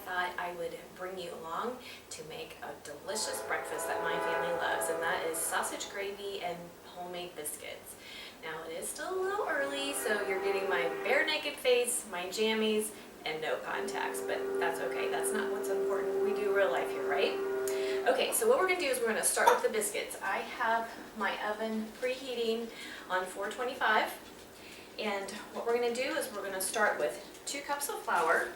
thought I would bring you along to make a delicious breakfast that my family loves, and that is sausage gravy and homemade biscuits. Now it is still a little early, so you're getting my bare naked face, my jammies, and no contacts, but that's okay. That's not what's important. We do real life here, right? Okay, so what we're going to do is we're going to start with the biscuits. I have my oven preheating on 425, and what we're going to do is we're going to start with 2 cups of flour,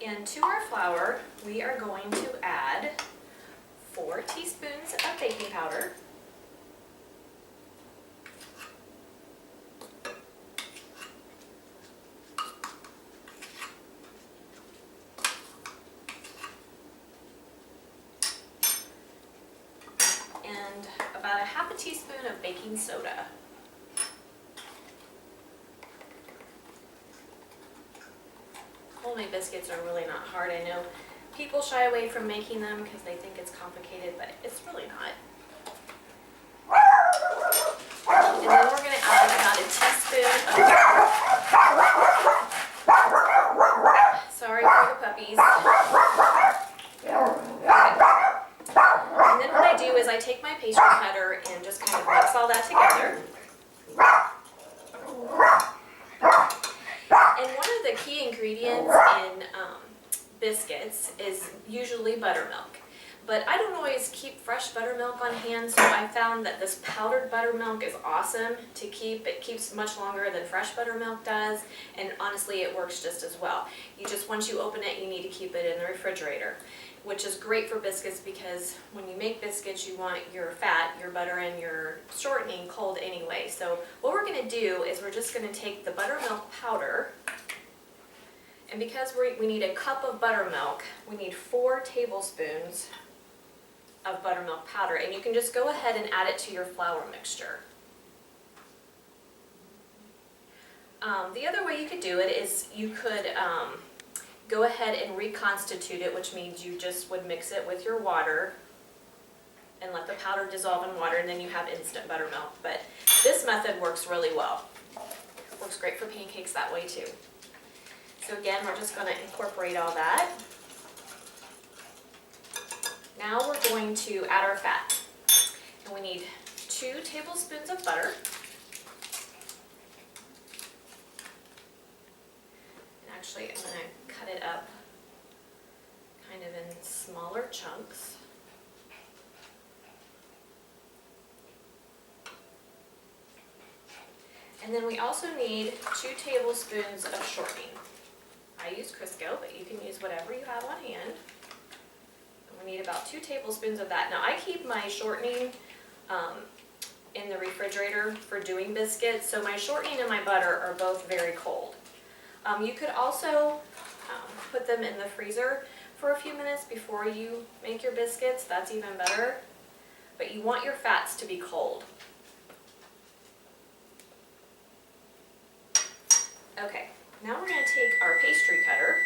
and to our flour we are going to add 4 teaspoons of baking powder, and about a half a teaspoon of baking soda. Homemade biscuits are really not hard. I know people shy away from making them because they think it's complicated, but it's really not. And then we're going to add about a teaspoon of... Sorry for the puppies. And then what I do is I take my pastry cutter and just kind of mix all that together. And one of the key ingredients in biscuits is usually buttermilk. But I don't always keep fresh buttermilk on hand, so I found that this powdered buttermilk is awesome to keep. It keeps much longer than fresh buttermilk does, and honestly it works just as well. Once you open it, you need to keep it in the refrigerator, which is great for biscuits because when you make biscuits you want your fat, your butter, and your shortening cold anyway. So what we're going to do is we're just going to take the buttermilk powder, and because we need a cup of buttermilk, we need 4 tablespoons of buttermilk powder, and you can just go ahead and add it to your flour mixture. The other way you could do it is you could go ahead and reconstitute it, which means you just would mix it with your water and let the powder dissolve in water, and then you have instant buttermilk. But this method works really well. Works great for pancakes that way too. So again, we're just going to incorporate all that. Now we're going to add our fat. And we need 2 tablespoons of butter. And actually, I'm going to cut it up kind of in smaller chunks. And then we also need 2 tablespoons of shortening. I use Crisco, but you can use whatever you have on hand. And we need about 2 tablespoons of that. Now I keep my shortening in the refrigerator for doing biscuits, so my shortening and my butter are both very cold. You could also put them in the freezer for a few minutes before you make your biscuits. That's even better. But you want your fats to be cold. Okay, now we're going to take our pastry cutter.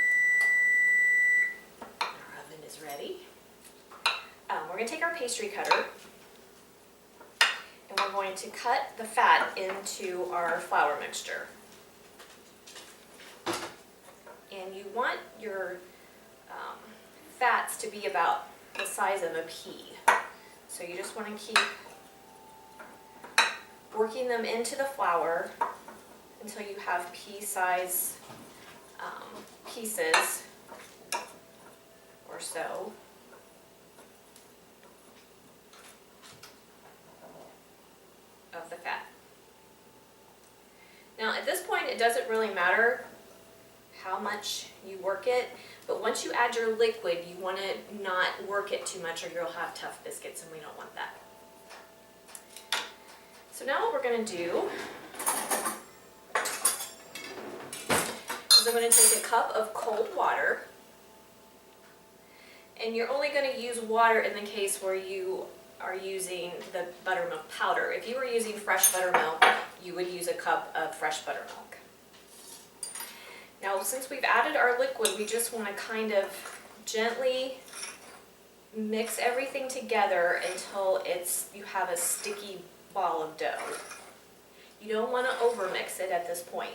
Our oven is ready. We're going to take our pastry cutter and we're going to cut the fat into our flour mixture. And you want your fats to be about the size of a pea. So you just want to keep working them into the flour until you have pea-size pieces or so. Of the fat. Now at this point it doesn't really matter how much you work it, but once you add your liquid you want to not work it too much or you'll have tough biscuits, and we don't want that. So now what we're going to do is I'm going to take a cup of cold water, and you're only going to use water in the case where you are using the buttermilk powder. If you were using fresh buttermilk, you would use a cup of fresh buttermilk. Now, since we've added our liquid, we just want to kind of gently mix everything together until you have a sticky ball of dough. You don't want to over mix it at this point.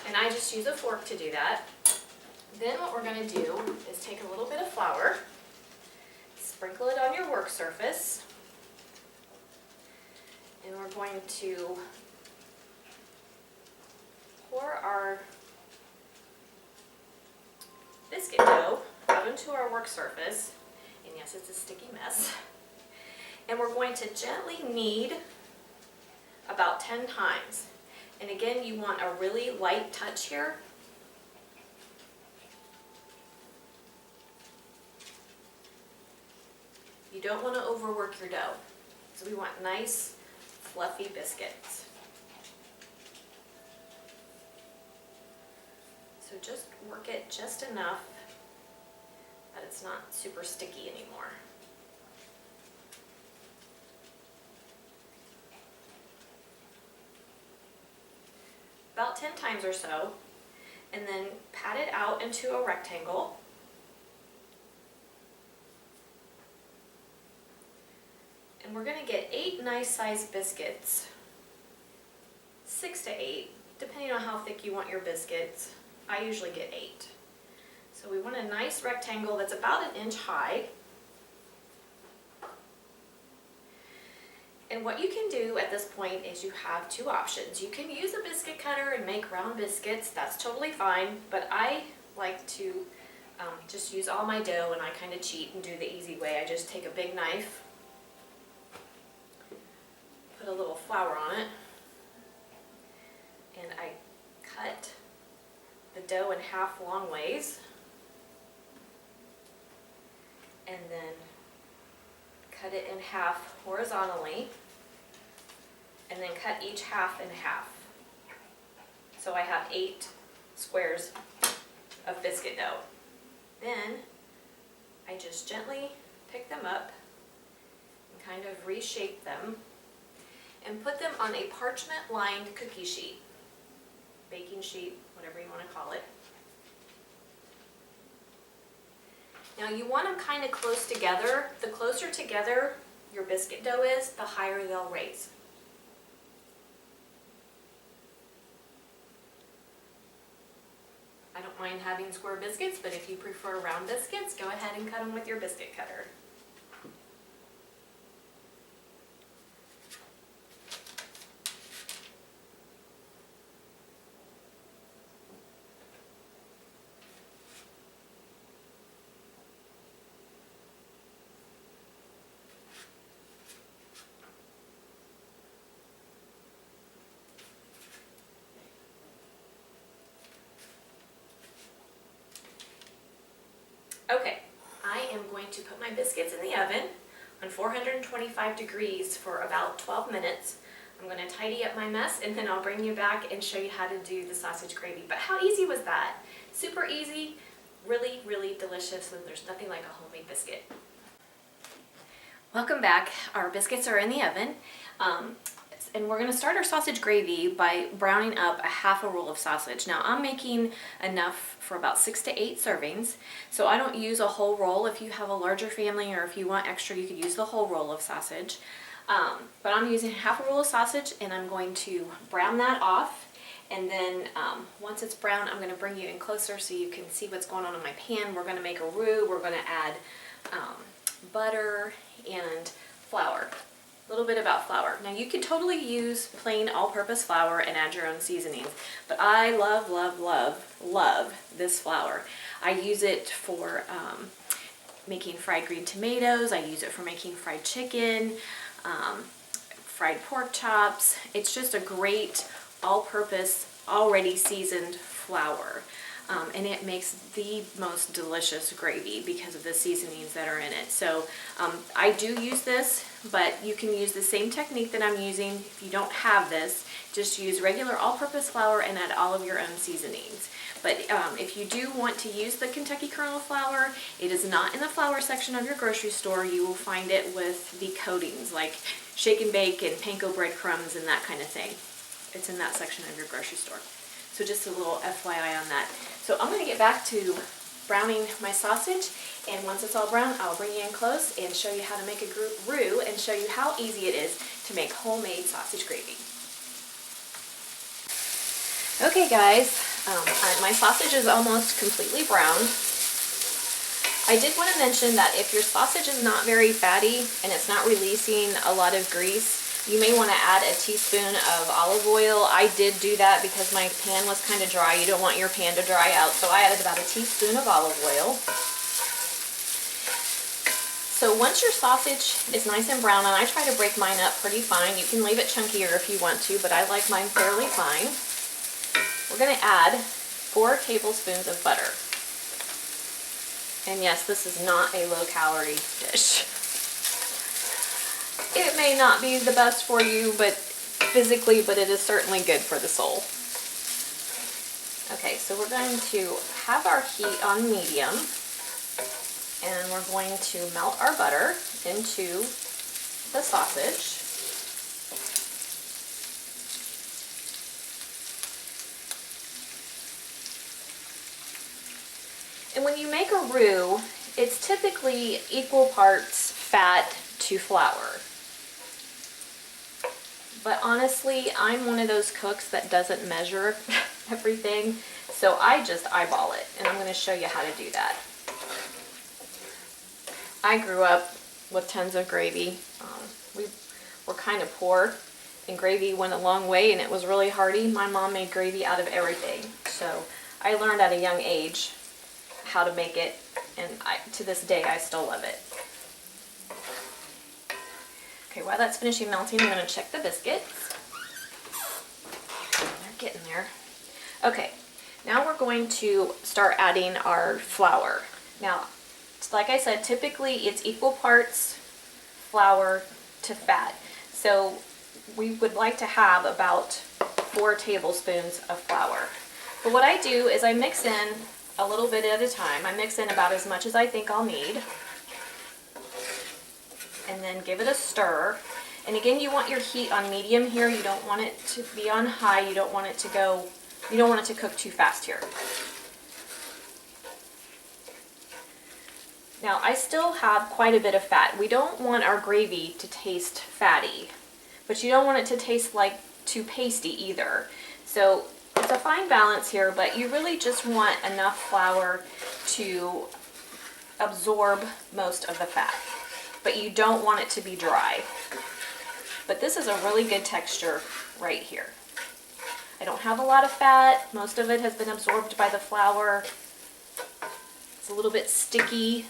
And I just use a fork to do that. Then what we're going to do is take a little bit of flour, sprinkle it on your work surface, and we're going to pour our biscuit dough out into our work surface, and yes, it's a sticky mess. And we're going to gently knead about 10 times. And again, you want a really light touch here. You don't want to overwork your dough. So we want nice, fluffy biscuits. So just work it just enough that it's not super sticky anymore. About 10 times or so, and then pat it out into a rectangle. And we're going to get 8 nice sized biscuits, 6 to 8, depending on how thick you want your biscuits. I usually get 8. So we want a nice rectangle that's about 1 inch high. And what you can do at this point is you have 2 options. You can use a biscuit cutter and make round biscuits. That's totally fine, but I like to just use all my dough, and I kind of cheat and do the easy way. I just take a big knife, put a little flour on it, and I cut the dough in half long ways, and then cut it in half horizontally, and then cut each half in half. So I have 8 squares of biscuit dough. Then I just gently pick them up and kind of reshape them and put them on a parchment-lined cookie sheet, baking sheet, whatever you want to call it. Now you want them kind of close together. The closer together your biscuit dough is, the higher they'll raise. I don't mind having square biscuits, but if you prefer round biscuits, go ahead and cut them with your biscuit cutter. Okay, I am going to put my biscuits in the oven on 425 degrees for about 12 minutes. I'm going to tidy up my mess, and then I'll bring you back and show you how to do the sausage gravy. But how easy was that? Super easy, really, really delicious, and there's nothing like a homemade biscuit. Welcome back. Our biscuits are in the oven. And we're going to start our sausage gravy by browning up a half a roll of sausage. Now I'm making enough for about 6 to 8 servings, so I don't use a whole roll. If you have a larger family or if you want extra, you could use the whole roll of sausage. But I'm using half a roll of sausage, and I'm going to brown that off. And then once it's brown, I'm going to bring you in closer so you can see what's going on in my pan. We're going to make a roux. We're going to add butter and flour. A little bit about flour. Now you can totally use plain all-purpose flour and add your own seasonings, but I love, love, love, love this flour. I use it for making fried green tomatoes. I use it for making fried chicken, fried pork chops. It's just a great all-purpose, already seasoned flour. and it makes the most delicious gravy because of the seasonings that are in it. So I do use this, but you can use the same technique that I'm using. If you don't have this, just use regular all-purpose flour and add all of your own seasonings. But if you do want to use the Kentucky kernel flour, it is not in the flour section of your grocery store. You will find it with the coatings like shake and bake and panko breadcrumbs and that kind of thing. It's in that section of your grocery store. So just a little FYI on that. So I'm going to get back to browning my sausage, and once it's all brown, I'll bring you in close and show you how to make a roux and show you how easy it is to make homemade sausage gravy. Okay guys, my sausage is almost completely browned. I did want to mention that if your sausage is not very fatty and it's not releasing a lot of grease, you may want to add a teaspoon of olive oil. I did do that because my pan was kind of dry. You don't want your pan to dry out, so I added about a teaspoon of olive oil. So once your sausage is nice and brown, and I try to break mine up pretty fine. You can leave it chunkier if you want to, but I like mine fairly fine. We're going to add 4 tablespoons of butter. And yes, this is not a low-calorie dish. It may not be the best for you, but it is certainly good for the soul. Okay, so we're going to have our heat on medium, and we're going to melt our butter into the sausage. And when you make a roux, it's typically equal parts fat to flour. But honestly, I'm one of those cooks that doesn't measure everything, so I just eyeball it, and I'm going to show you how to do that. I grew up with tons of gravy. We were kind of poor, and gravy went a long way, and it was really hearty. My mom made gravy out of everything, so I learned at a young age how to make it, and to this day I still love it. Okay, while that's finishing melting, I'm going to check the biscuits. They're getting there. Okay, now we're going to start adding our flour. Now, like I said, typically it's equal parts flour to fat. So we would like to have about 4 tablespoons of flour. But what I do is I mix in a little bit at a time. I mix in about as much as I think I'll need, and then give it a stir. And again, you want your heat on medium here. You don't want it to be on high. You don't want it to cook too fast here. Now, I still have quite a bit of fat. We don't want our gravy to taste fatty, but you don't want it to taste like too pasty either. So it's a fine balance here, but you really just want enough flour to absorb most of the fat, but you don't want it to be dry. But this is a really good texture right here. I don't have a lot of fat. Most of it has been absorbed by the flour. It's a little bit sticky.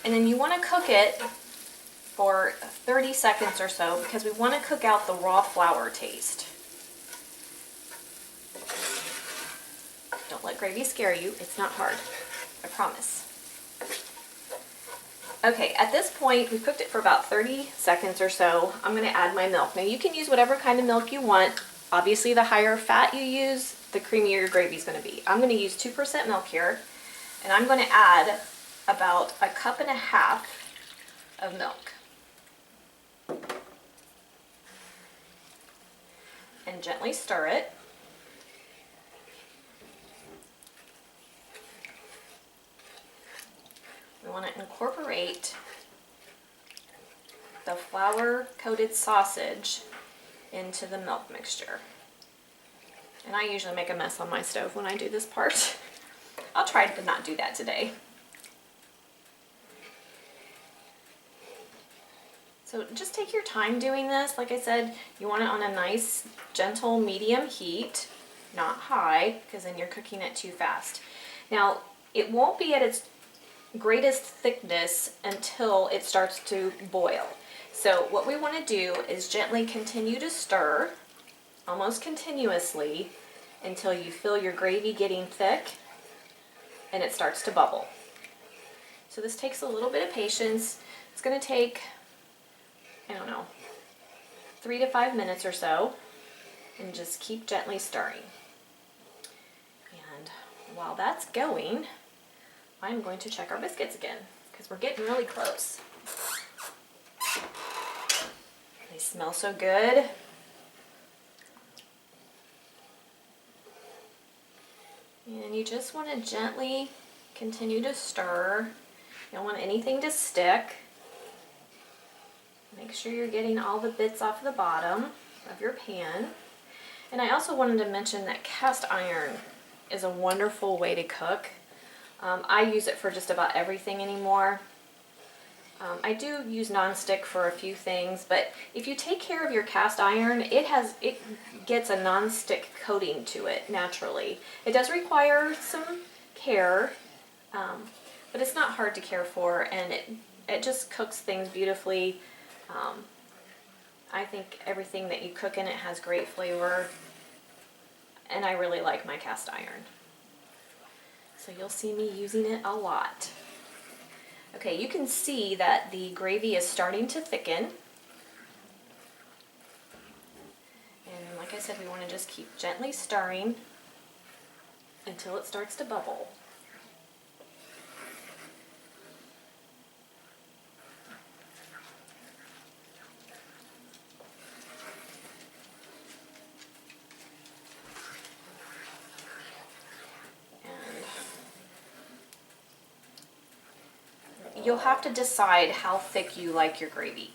And then you want to cook it for 30 seconds or so because we want to cook out the raw flour taste. Don't let gravy scare you. It's not hard. I promise. Okay, at this point, we've cooked it for about 30 seconds or so. I'm going to add my milk. Now, you can use whatever kind of milk you want. Obviously, the higher fat you use, the creamier your gravy is going to be. I'm going to use 2% milk here, and I'm going to add about 1.5 cups of milk. And gently stir it. We want to incorporate the flour-coated sausage into the milk mixture. And I usually make a mess on my stove when I do this part. I'll try to not do that today. So just take your time doing this. Like I said, you want it on a nice, gentle, medium heat, not high, because then you're cooking it too fast. Now, it won't be at its greatest thickness until it starts to boil. So what we want to do is gently continue to stir, almost continuously, until you feel your gravy getting thick and it starts to bubble. So this takes a little bit of patience. It's going to take, I don't know, 3 to 5 minutes or so, and just keep gently stirring. And while that's going, I'm going to check our biscuits again, because we're getting really close. They smell so good. And you just want to gently continue to stir. You don't want anything to stick. Make sure you're getting all the bits off the bottom of your pan. And I also wanted to mention that cast iron is a wonderful way to cook. I use it for just about everything anymore. I do use nonstick for a few things, but if you take care of your cast iron, it gets a nonstick coating to it naturally. It does require some care, but it's not hard to care for, and it just cooks things beautifully. I think everything that you cook in it has great flavor, and I really like my cast iron. So you'll see me using it a lot. Okay, you can see that the gravy is starting to thicken. And like I said, we want to just keep gently stirring until it starts to bubble. You'll have to decide how thick you like your gravy.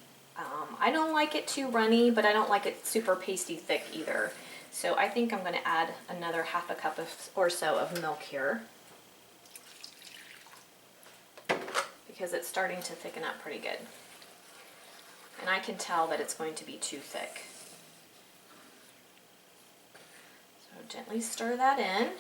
I don't like it too runny, but I don't like it super pasty thick either. So I think I'm going to add another half a cup or so of milk here, because it's starting to thicken up pretty good. And I can tell that it's going to be too thick. So gently stir that in.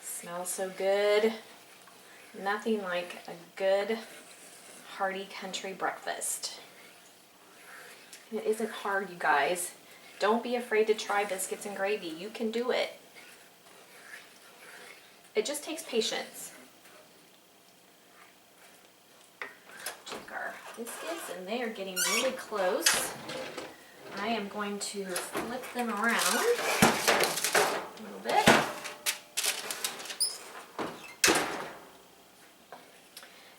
Smells so good. Nothing like a good, hearty country breakfast. And it isn't hard, you guys. Don't be afraid to try biscuits and gravy. You can do it. It just takes patience. Check our biscuits, and they are getting really close. I am going to flip them around a little bit.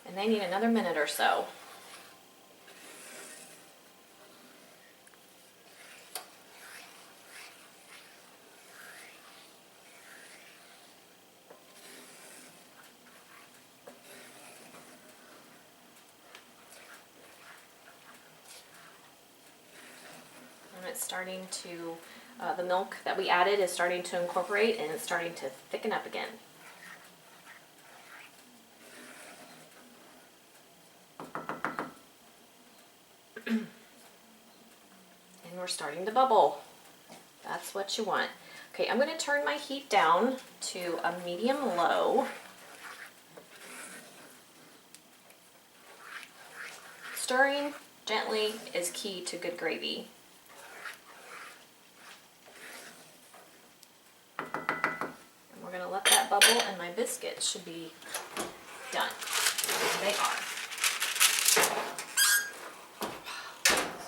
And they need another minute or so. And it's starting to, the milk that we added is starting to incorporate, and it's starting to thicken up again. And we're starting to bubble. That's what you want. Okay, I'm going to turn my heat down to a medium-low. Stirring gently is key to good gravy. And we're going to let that bubble, and my biscuits should be done. They are.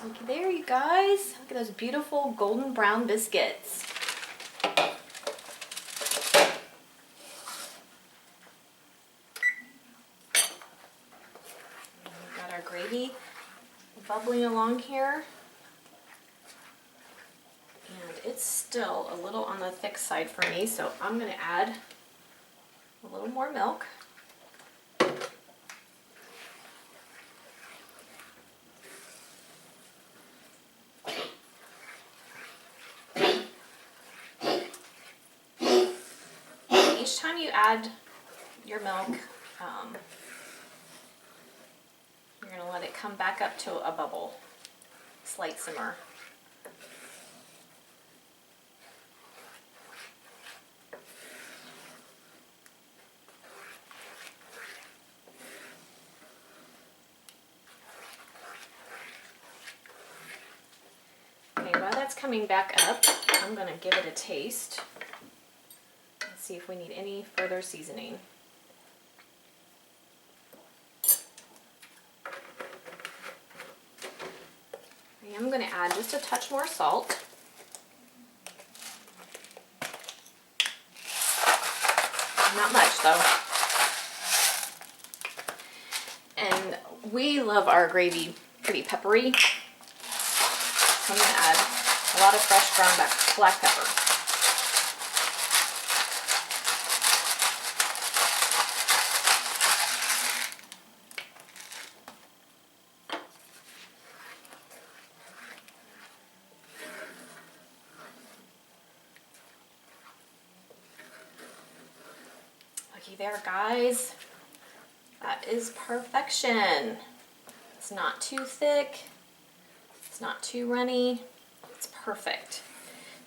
Look there, you guys. Look at those beautiful golden brown biscuits. We've got our gravy bubbling along here. And it's still a little on the thick side for me, so I'm going to add a little more milk. Each time you add your milk, you're going to let it come back up to a bubble, slight simmer. that's coming back up, I'm gonna give it a taste and see if we need any further seasoning. I am gonna add just a touch more salt. Not much though. And we love our gravy pretty peppery. So I'm gonna add a lot of fresh ground black pepper. Looky there, guys. That is perfection. It's not too thick. It's not too runny. It's perfect.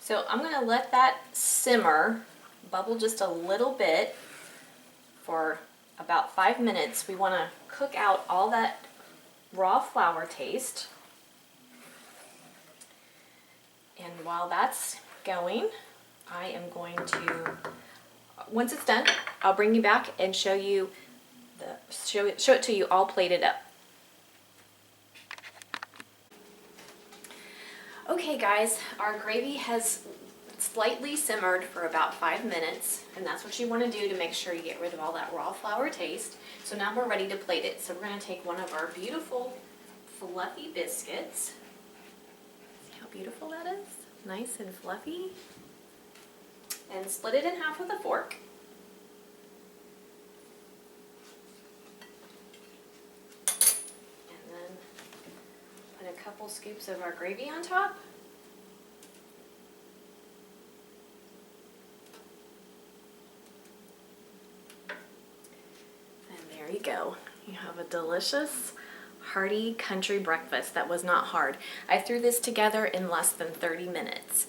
So I'm gonna let that simmer, bubble just a little bit for about 5 minutes. We wanna cook out all that raw flour taste. And while that's going, I am going to, once it's done, I'll bring you back and show you show it to you all plated up. Okay guys, our gravy has slightly simmered for about 5 minutes, and that's what you want to do to make sure you get rid of all that raw flour taste. So now we're ready to plate it. So we're going to take one of our beautiful fluffy biscuits. See how beautiful that is? Nice and fluffy. And split it in half with a fork. A couple scoops of our gravy on top. And there you go. You have a delicious, hearty country breakfast that was not hard. I threw this together in less than 30 minutes.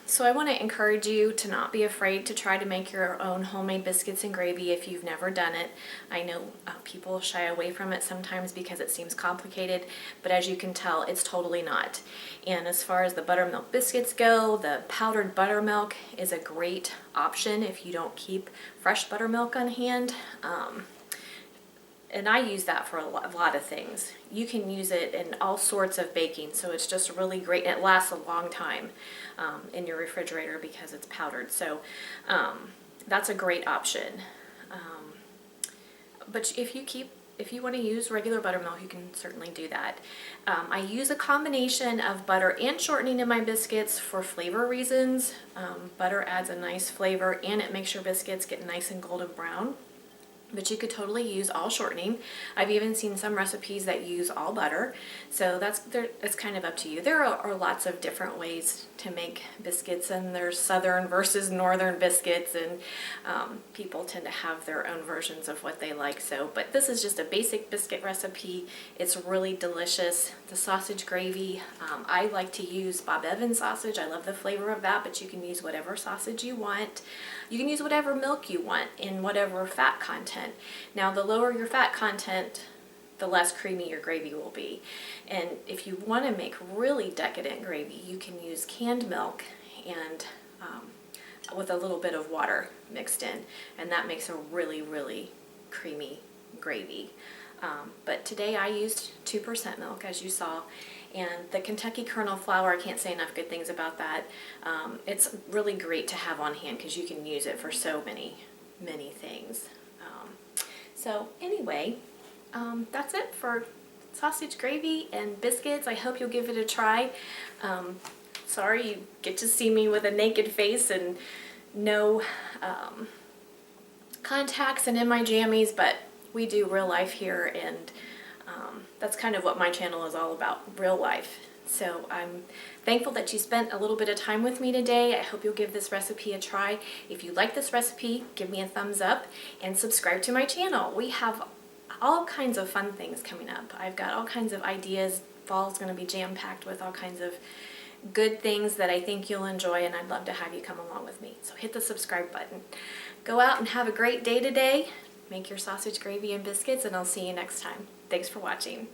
So I want to encourage you to not be afraid to try to make your own homemade biscuits and gravy if you've never done it. I know people shy away from it sometimes because it seems complicated, but as you can tell, it's totally not. And as far as the buttermilk biscuits go, the powdered buttermilk is a great option if you don't keep fresh buttermilk on hand. And I use that for a lot of things. You can use it in all sorts of baking, so it's just really great. And it lasts a long time in your refrigerator because it's powdered. So that's a great option. But if you want to use regular buttermilk, you can certainly do that. I use a combination of butter and shortening in my biscuits for flavor reasons. Butter adds a nice flavor and it makes your biscuits get nice and golden brown. But you could totally use all shortening. I've even seen some recipes that use all butter, so it's kind of up to you. There are lots of different ways to make biscuits, and there's southern versus northern biscuits, and people tend to have their own versions of what they like. So, but this is just a basic biscuit recipe. It's really delicious. The sausage gravy, I like to use Bob Evans sausage. I love the flavor of that, but you can use whatever sausage you want. You can use whatever milk you want in whatever fat content. Now, the lower your fat content, the less creamy your gravy will be. And if you want to make really decadent gravy, you can use canned milk and with a little bit of water mixed in, and that makes a really, really creamy gravy. But today I used 2% milk, as you saw, and the Kentucky kernel flour, I can't say enough good things about that. It's really great to have on hand because you can use it for so many things. So anyway, that's it for sausage gravy and biscuits. I hope you'll give it a try. Sorry you get to see me with a naked face and no contacts and in my jammies, but we do real life here, and that's kind of what my channel is all about, real life. So I'm thankful that you spent a little bit of time with me today. I hope you'll give this recipe a try. If you like this recipe, give me a thumbs up and subscribe to my channel. We have all kinds of fun things coming up. I've got all kinds of ideas. Fall's going to be jam-packed with all kinds of good things that I think you'll enjoy, and I'd love to have you come along with me. So hit the subscribe button. Go out and have a great day today. Make your sausage gravy and biscuits, and I'll see you next time. Thanks for watching.